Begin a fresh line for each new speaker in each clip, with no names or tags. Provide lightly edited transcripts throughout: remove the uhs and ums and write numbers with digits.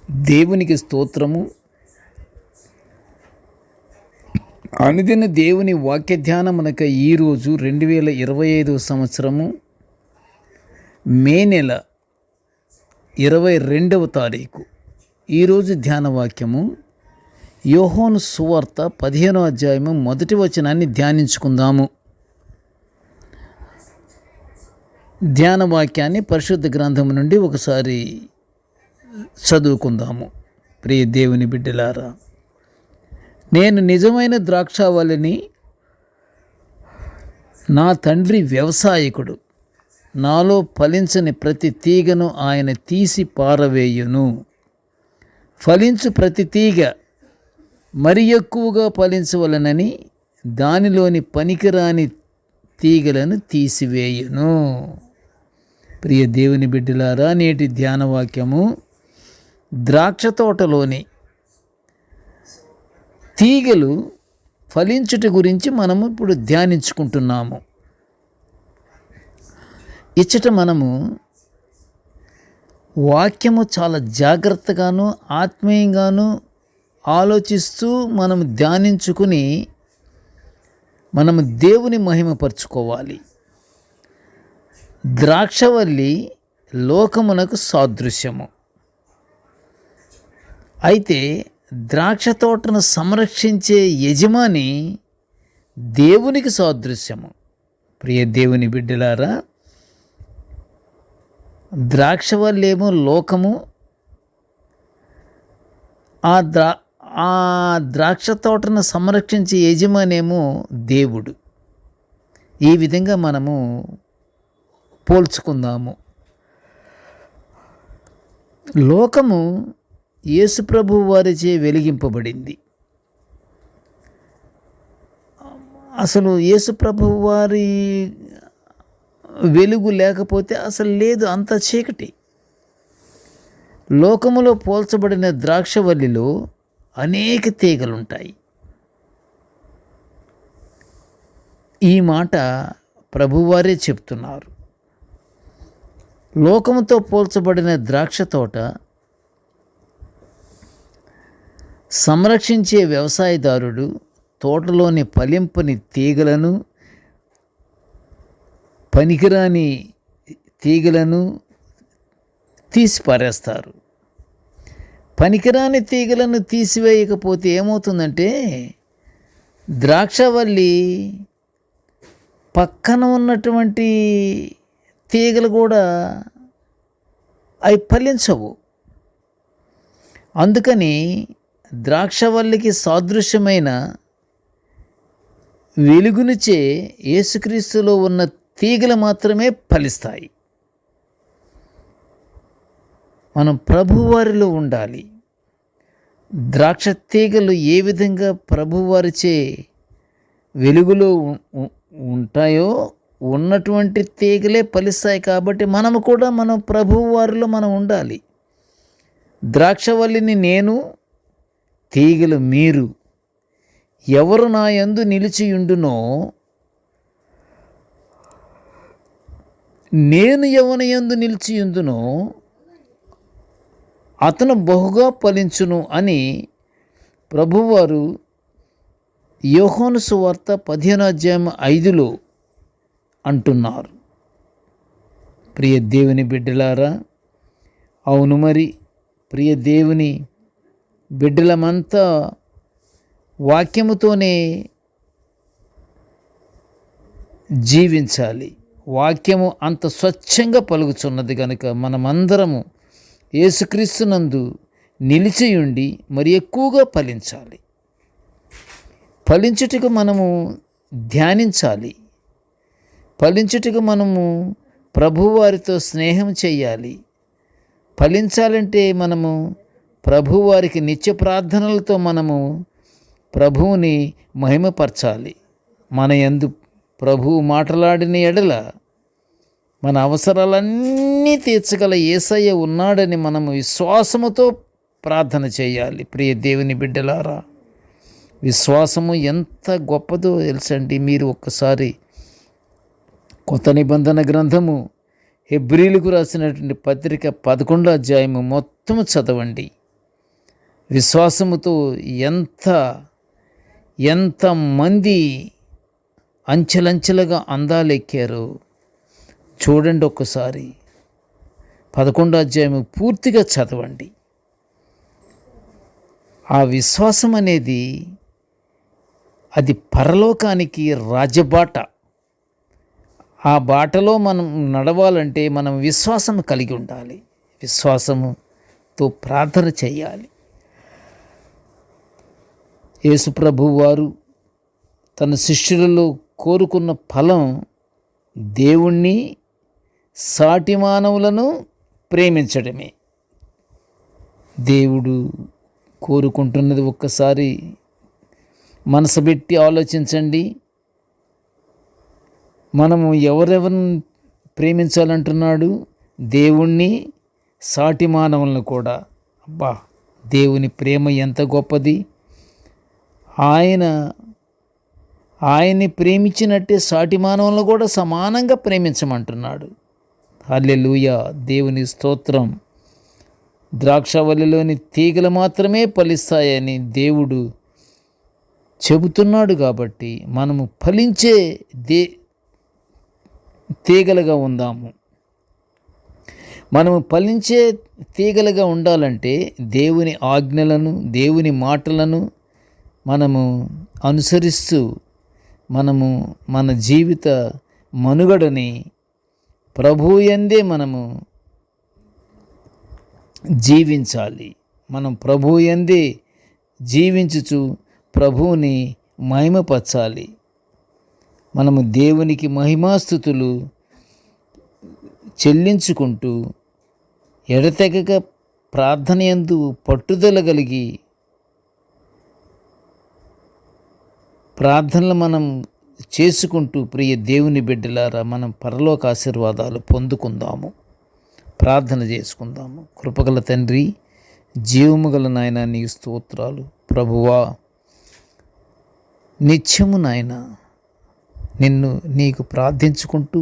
దేవునికి స్తోత్రము. అనుదిన దేవుని వాక్య ధ్యానమునక ఈరోజు 2025 సంవత్సరము మే నెల 22వ తారీఖు. ఈరోజు ధ్యాన వాక్యము యోహాను సువార్త 15వ అధ్యాయము 1వ వచనాన్ని ధ్యానించుకుందాము. ధ్యాన వాక్యాన్ని పరిశుద్ధ గ్రంథము నుండి ఒకసారి చదువుకుందాము. ప్రియ దేవుని బిడ్డలారా, నేను నిజమైన ద్రాక్షావల్లిని, నా తండ్రి వ్యవసాయకుడు. నాలో ఫలించని ప్రతి తీగను ఆయన తీసి పారవేయును. ఫలించు ప్రతి తీగ మరి ఎక్కువగా ఫలించవలనని దానిలోని పనికిరాని తీగలను తీసివేయును. ప్రియ దేవుని బిడ్డలారా, నేటి ధ్యానవాక్యము ద్రాక్ష తోటలోని తీగలు ఫలించుట గురించి మనము ఇప్పుడు ధ్యానించుకుంటున్నాము. ఇచ్చట మనము వాక్యము చాలా జాగ్రత్తగాను ఆత్మీయంగాను ఆలోచిస్తూ మనము ధ్యానించుకుని మనము దేవుని మహిమపరచుకోవాలి. ద్రాక్షవల్లి లోకమునకు సాదృశ్యము. అయితే ద్రాక్ష తోటను సంరక్షించే యజమాని దేవునికి సాదృశ్యము. ప్రియ దేవుని బిడ్డలారా, ద్రాక్షవల్లేమో లోకము, ఆ ద్రాక్ష తోటను సంరక్షించే యజమానేమో దేవుడు. ఈ విధంగా మనము పోల్చుకుందాము. లోకము యేసుప్రభు వారిచే వెలిగింపబడింది. అసలు యేసుప్రభు వారి వెలుగు లేకపోతే అసలు లేదు, అంత చీకటి. లోకములో పోల్చబడిన ద్రాక్షవల్లిలో అనేక తీగలుంటాయి. ఈ మాట ప్రభువారే చెప్తున్నారు. లోకముతో పోల్చబడిన ద్రాక్ష తోట సంరక్షించే వ్యవసాయదారుడు తోటలోని ఫలింపని తీగలను, పనికిరాని తీగలను తీసి పారేస్తారు. పనికిరాని తీగలను తీసివేయకపోతే ఏమవుతుందంటే ద్రాక్షవల్లి పక్కన ఉన్నటువంటి తీగలు కూడా అవి ఫలించవు. అందుకని ద్రాక్షవల్లికి సాదృశ్యమైన వెలుగునిచే యేసుక్రీస్తులో ఉన్న తీగలు మాత్రమే ఫలిస్తాయి. మనం ప్రభువారిలో ఉండాలి. ద్రాక్ష తీగలు ఏ విధంగా ప్రభువారిచే వెలుగులో ఉంటాయో ఉన్నటువంటి తీగలే ఫలిస్తాయి. కాబట్టి మనము కూడా మనం ప్రభువారిలో మనం ఉండాలి. ద్రాక్షవల్లిని నేను, తీగలు మీరు. ఎవరు నా యందు నిలిచియుండునో, నేను ఎవని యందు నిలిచియుందునో అతను బహుగా ఫలించును అని ప్రభువారు యోహాను సువార్త 15వ అధ్యాయం 5లో అంటున్నారు. ప్రియ దేవుని బిడ్డలారా, అవును మరి ప్రియ దేవుని బిడ్డలమంతా వాక్యముతోనే జీవించాలి. వాక్యము అంత స్వచ్ఛంగా పలుకుచున్నది కనుక మనమందరము యేసుక్రీస్తునందు నిలిచియుండి మరి ఎక్కువగా ఫలించాలి. ఫలించుటకు మనము ధ్యానించాలి. ఫలించుటకు మనము ప్రభువారితో స్నేహం చేయాలి. ఫలించాలంటే మనము ప్రభువారికి నిత్య ప్రార్థనలతో మనము ప్రభువుని మహిమపరచాలి. మన యందు ప్రభువు మాట్లాడిన ఎడల మన అవసరాలన్నీ తీర్చగల యేసయ్య ఉన్నాడని మనము విశ్వాసముతో ప్రార్థన చేయాలి. ప్రియ దేవుని బిడ్డలారా, విశ్వాసము ఎంత గొప్పదో తెలుసండి. మీరు ఒక్కసారి కొత్త నిబంధన గ్రంథము హెబ్రీలకు రాసినటువంటి పత్రిక 11వ అధ్యాయము మొత్తము చదవండి. విశ్వాసముతో ఎంతమంది అంచెలంచెలుగా అందాలెక్కారో చూడండి. ఒక్కసారి 11వ అధ్యాయం పూర్తిగా చదవండి. ఆ విశ్వాసం అనేది అది పరలోకానికి రాజబాట. ఆ బాటలో మనం నడవాలంటే మనం విశ్వాసం కలిగి ఉండాలి. విశ్వాసముతో ప్రార్థన చేయాలి. యేసు ప్రభువు వారు తన శిష్యులలో కోరుకున్న ఫలం దేవుణ్ణి, సాటి మానవులను ప్రేమించడమే. దేవుడు కోరుకుంటున్నది ఒక్కసారి మనసు పెట్టి ఆలోచించండి. మనము ఎవరెవరిని ప్రేమించాలంటున్నాడు? దేవుణ్ణి, సాటి మానవులను కూడా. అబ్బా, దేవుని ప్రేమ ఎంత గొప్పది! ఆయన్ని ప్రేమించినట్టే సాటి మానవులను కూడా సమానంగా ప్రేమించమంటున్నాడు. హల్లెలూయా, దేవుని స్తోత్రం. ద్రాక్షవల్లిలోని తీగలు మాత్రమే ఫలిస్తాయని దేవుడు చెబుతున్నాడు. కాబట్టి మనము ఫలించే తీగలుగా ఉందాము. మనము ఫలించే తీగలుగా ఉండాలంటే దేవుని ఆజ్ఞలను, దేవుని మాటలను మనము అనుసరిస్తూ మనము మన జీవిత మనుగడని ప్రభువుయందే మనము జీవించాలి. మనం ప్రభువుయందే జీవించుచు ప్రభువుని మహిమపరచాలి. మనము దేవునికి మహిమాస్తుతులు చెల్లించుకుంటూ ఎడతెగక ప్రార్థన యందు పట్టుదల కలిగి ప్రార్థనలు మనం చేసుకుంటూ, ప్రియ దేవుని బిడ్డలారా, మనం పరలోక ఆశీర్వాదాలు పొందుకుందాము. ప్రార్థన చేసుకుందాము. కృపగల తండ్రి, జీవము గల నాయన, నీకు స్తోత్రాలు. ప్రభువా, నిత్యము నాయన నీకు ప్రార్థించుకుంటూ,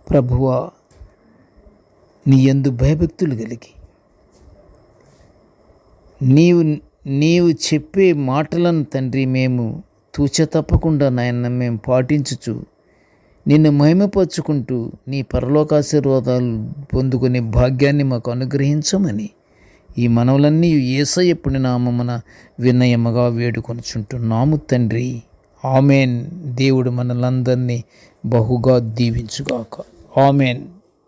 ప్రభువా, నీ యందు భయభక్తులు కలిగి నీవు చెప్పే మాటలను తండ్రి మేము తూచ తప్పకుండా నాయన మేము పాటించుచు నిన్ను మహిమపరుచుకుంటూ నీ పరలోకాశీర్వాదాలు పొందుకునే భాగ్యాన్ని మాకు అనుగ్రహించమని ఈ మనవులన్నీ యేసయ్య పుణ్యనామమున వినయముగా వేడుకొనుచుంటున్నాము తండ్రి. ఆమెన్. దేవుడు మనలందరినీ బహుగా దీవించుగాక. ఆమెన్.